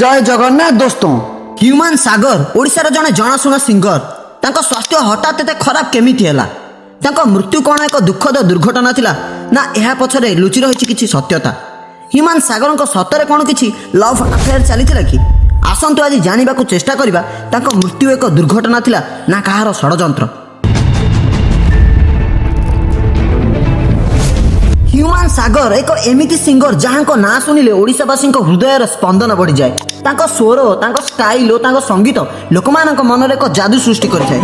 जय जगन्नाथ दोस्तों। ह्यूमान सागर ओडिशार जड़े जनाशुना सिंगर। तांको स्वास्थ्य हठात एते खराब केमिति हैला? तांको मृत्यु कौन एक दुखद दुर्घटना थिला ना एहा पछरे लुचि रहिछि किछि सत्यता? ह्यूमान सागर को सतरे कौन किछि लव अफेयर चलीथिला कि? आसंतु आज जानिबा को चेष्टा करिबा तांको मृत्यु एक दुर्घटना थिला ना काहार षडयंत्र। ह्यूमान सागर एक एमिति सिंगर जहां को ना सुनिले ओडिशावासी हृदय स्पंदन बढ़ी जाए। तांको स्वर तांको स्टाइल और तांको संगीत लोकमानक मन रे एक जादू सृष्टि करथाय।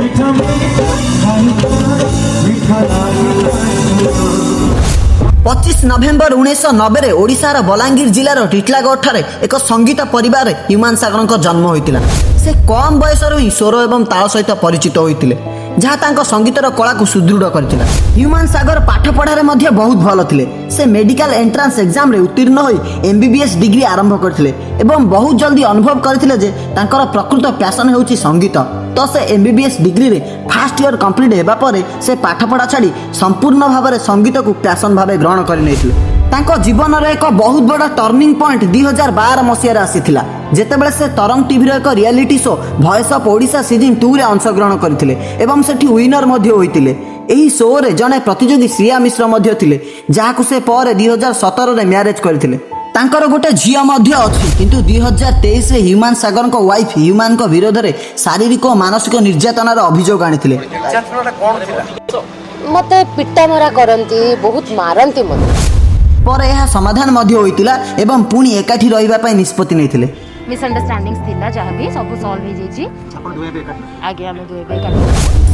25 नवेम्बर 1990 रे ओडिशार बलांगीर जिलार टिटलागढ़ ठारे एक संगीत परिवार ह्यूमान सागर जन्म होइतिला। से कम बयस ही स्वर एवं ताल सहित परिचित होइतिले जहाँ तांको संगीतर कला को सुदृढ़ करथिला। ह्यूमान सागर पाठ पढ़ारे मध्य बहुत भल थिले। से मेडिकल एंट्रांस एग्जाम रे उत्तीर्ण होई एमबीबीएस डिग्री आरंभ करथिले एवं बहुत जल्दी अनुभव करथिले जे तांकर प्रकृत पैशन हेउची संगीत। तो से एमबीबीएस डिग्री रे फर्स्ट ईयर कंप्लीट हेबा परे से पाठ पढ़ा छाड़ी संपूर्ण भाव में संगीत को पैशन भाव ग्रहण कर नेथिले। तांको जीवन रे एक बहुत बड़ा टर्निंग पॉइंट 2012 मसीह आसीथिला जेतेबेले से तरंग टीवी एक reality show voice of Odisha season 2 रे अंशग्रहण करथिले एवं सेठी विनर मध्ये होइतिले। एही शो रे जने प्रतियोगी श्रिया मिश्र मध्ये थिले जाहाकु से पर 2017 रे मैरिज करथिले। तांकर गोटे झियो मध्ये अछि किंतु 2023 रे ह्यूमान सागर को वाइफ ह्यूमान को विरोध रे शारीरिक और मानसिक निर्यातनार अभियोग आनिथिले। मते पिट्टा मरा करंती बहुत मारंती मते पर यह समाधान मध्ये होइतिला एवं पुणी एकाठी रहिबा पय निष्पत्ति नेथिले। मिसअंडरस्टैंडिंग्स थिला जहाँ भी सब सॉल्व हो जाइछि। आगे हम दुए पे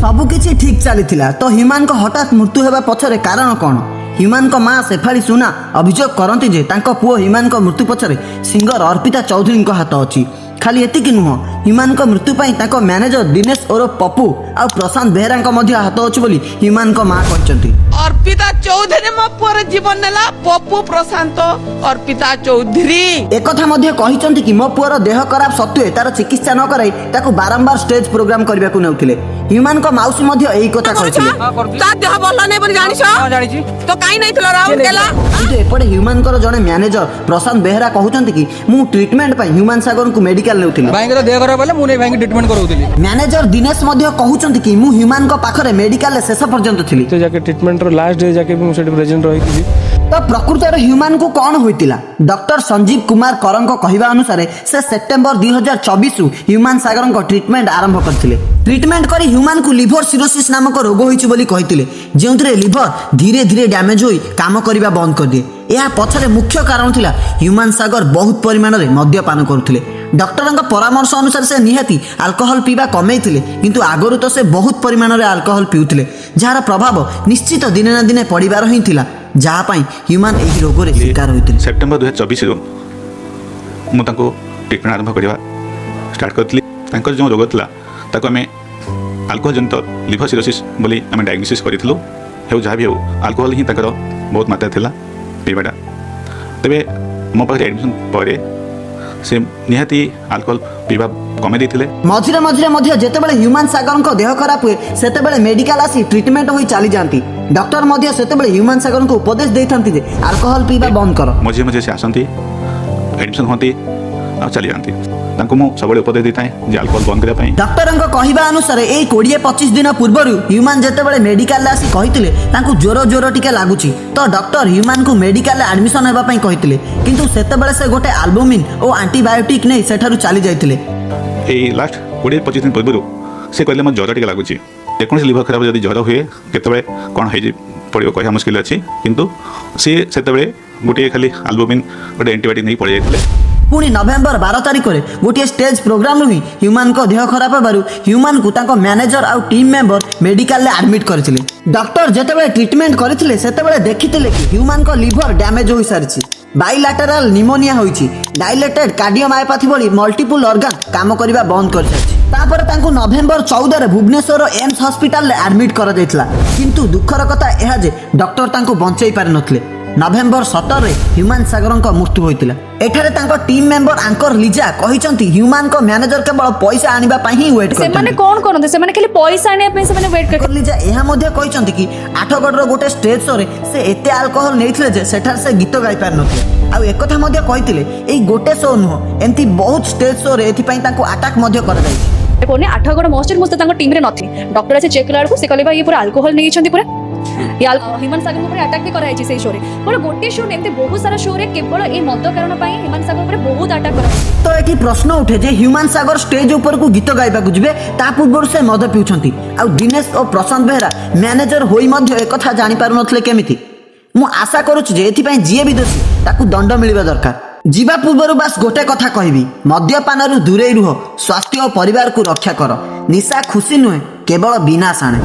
सब किछि ठीक चलीथिला तो ह्यूमान को हठात मृत्यु हेबा पछरे कारण कोन? ह्यूमान को मां शेफाली सुना अभियोग करती जे तांको पुओ ह्यूमान को मृत्यु पछरे सिंगर अर्पिता चौधरी को हाथ अछि। खाली एतिक नुह ह्यूमान को मृत्यु पई तांको मैनेजर दिनेश और पप्पू आ प्रशांत बेहरा को मध्य हाथ अछि बोली ह्यूमान को मां कहचंती। अर्पिता चौधरी मो पुओर जीवन नेला पप्पू प्रशांत अर्पिता चौधरी एक कथा मध्य कहिचंती कि मो पुओर देह खराब सत्वे तार चिकित्सा न कराई ताकू बारंबार स्टेज प्रोग्राम करबा को नेउथिले। ह्यूमान को माउसी मध्य एही कथा कहिथिले। ता देह भल नै बनी जानिछ जानिछि तो काई नै थला राउंड केला किंतु एपटे ह्यूमान को जने मैनेजर प्रशांत बेहरा कहउचंती कि मु ट्रीटमेंट पई ह्यूमान सागर को मेडिकल नेउथिले। भाई के देह खराब बोले मु नै भाई के ट्रीटमेंट करउथिली। मैनेजर दिनेश मध्य कहउचंती कि मु ह्यूमान को पाखरे मेडिकल शेष पर्यंत थिली तो जाके ट्रीटमेंट रो लास्ट डे जाके मु सेट प्रेजेंट रहिथिली। तो प्रकृत रे ह्यूमान को कौन होइतिला? डॉक्टर संजीव कुमार करंग को कहिबा अनुसार से सेप्टेम्बर 2024 रु ह्यूमान सागर को ट्रीटमेंट आरंभ करथिले। ट्रीटमेंट करी ह्यूमान को लिवर सिरोसिस नामक रोग होइछि बोली कहितिले जेउतरे लिवर धीरे धीरे डैमेज होई काम करबा बंद कर दिए। यह पछरे मुख्य कारण थिला ह्यूमान सागर बहुत परिमाण रे मद्यपान करुथिले। डॉक्टर परामर्श अनुसार से निहाती अल्कोहल पीवा कमे किंतु आगरू तो से बहुत परिमाण रे अल्कोहल पिउथिले जार प्रभाव निश्चित दिने ना दिने पड़िबार ही थिला जहाँ पाई ह्यूमान एही रोग रे शिकार होइथिले। सेप्टेम्बर 2024 रु मु तांको ट्रीटमेंट आरंभ करबा स्टार्ट करथली। तांकर जो रोग थिला ताको हमें अल्कोहल जनित लिवर सिरोसिस बोली हमें डायग्नोसिस करिथिलु। हेउ जहाँ भी हो अल्कोहल ही ताकर बहुत मात्रा थिला पीवाटा। तेबे मो पाखे एडमिशन परे से निहाती अल्कोहल पीवा कमे देथिले। मझिरे मझिरे मध्य जेतेबेले ह्यूमान सागर को देह खराब हुए सेतेबेले मेडिकल आसी ट्रीटमेंट होई चली जांती। डॉक्टर मध्य सेतेबेले ह्यूमान सागर को उपदेश देथांती जे अल्कोहल पीवा बंद करो। मझिरे मझिरे से आसंती एडमिशन होती आ चली जांती तांको मु सबले उपदेश देताय जे अल्कोहल बंद करिया पई। डॉक्टर कहवा अनुसार एई 20-25 दिन पूर्व ह्यूमान जेतेबेले मेडिकल आसी कहितिले तांको ज्वर टिके लागुची तो डॉक्टर ह्यूमान को मेडिकल एडमिशन हेबा पई कहितिले किंतु सेतेबेले से गोटे एल्बुमिन और एंटीबायोटिक नै सेठारु चली जाइतिले। एई लास्ट 20-25 दिन पूर्व से कहले म ज्वर टिके लागुची जेकोन लिवर खराब जदी ज्वर हुए केतबे कोन होई पड़ियो कहया मुश्किल अछि किंतु से सेतेबेले गोटे खाली एल्बुमिन गोटे एंटीबायोटिक नै पड़ि जाइतिले। पुणी नवेम्बर 12 तारिख में गोटे स्टेज प्रोग्राम ही ह्यूमान को देह खराब होबारु ह्यूमान को तांको मैनेजर आउ टीम मेंबर मेडिकल ले एडमिट करथिले। डॉक्टर जेतेबेले ट्रीटमेंट करथिले सेतेबेले देखिथिले कि ह्यूमान को लिवर डैमेज होई सारिछि, बाइलैटरल निमोनिया होइछि, डायलेटेड कार्डियोमायोपैथी भली मल्टीपल ऑर्गन काम करिबा बंद कर सारिछि। तापर तांको नवेम्बर 14 रे भुवनेश्वर एम्स हॉस्पिटल ले एडमिट कर दैथिला किंतु दुखर कथा एहा जे डॉक्टर तांको बंचाई पारि नथले। ନଭେମ୍ବର 17 ହ୍ୟୁମାନ ସାଗରଙ୍କ ମୃତ୍ୟୁ ହୋଇଥିଲା। ଏଠାରେ ତାଙ୍କ ଟିମ୍ ମେମ୍ବର ଆଙ୍କର ଲିଜା କହିଛନ୍ତି ହ୍ୟୁମାନଙ୍କ ମ୍ୟାନେଜର କେବଳ ପଇସା ଆଣିବା ପାଇଁ ହିଁ ୱେଟ୍ ସେମାନେ କରିଥାନ୍ତି। କଣ କରନ୍ତି ସେମାନେ ଖାଲି ପଇସା ଆଣିବା ପାଇଁ ସେମାନେ ୱେଟ୍ ତାଙ୍କର ଲିଜା ଏହା ମଧ୍ୟ କହିଛନ୍ତି କି ଆଠଗଡ଼ର ଗୋଟେ ଷ୍ଟେଜ୍ ଶୋରେ ସେ ଏତେ ଆଲକୋହଲ ନେଇଥିଲେ ଯେ ସେଠାରେ ସେ ଗୀତ ଗାଇ ପାରିନଥିଲେ। ଆଉ ଏକଥା ମଧ୍ୟ କହିଥିଲେ ଏଇ ଗୋଟେ ଶୋ ନୁହଁ ଏମିତି ବହୁତ ଷ୍ଟେଜ୍ ଶୋରେ ଏଥିପାଇଁ ତାଙ୍କୁ ଆଟାକ୍ ମଧ୍ୟ କରାଯାଇଛି। कोने आठगड़ मस्जिद मुझे टीम रे नथी डॉक्टर आसे चेक कला से कहले ये पूरा अल्कोहल नहीं छंती पूरा ये ह्यूमन सागर ऊपर अटैक भी कराई छै शो रे पर गोटे शो एमते बहुत सारा शो रे केवल ए मद कारण पई ह्यूमन सागर ऊपर बहुत अटैक करा तो एठी प्रश्न उठे जे ह्यूमन सागर स्टेज ऊपर को गीत गाइबा को जिवे ता पूर्व से मद पिउछंती आ दिनेश और प्रशांत बेहरा मैनेजर होई मध्ये एकथा जानि पारु नथले केमिति मु आशा करूछु जे एथि पई जिए भी दोषी ताकू दंड मिलिबा दरकार। जीवा पूर्व बास गोटे कथा कहबी मद्यपान दूरे रुह स्वास्थ्य और परिवार को रक्षा कर निशा खुशी नुहे केवल विनाश आणे।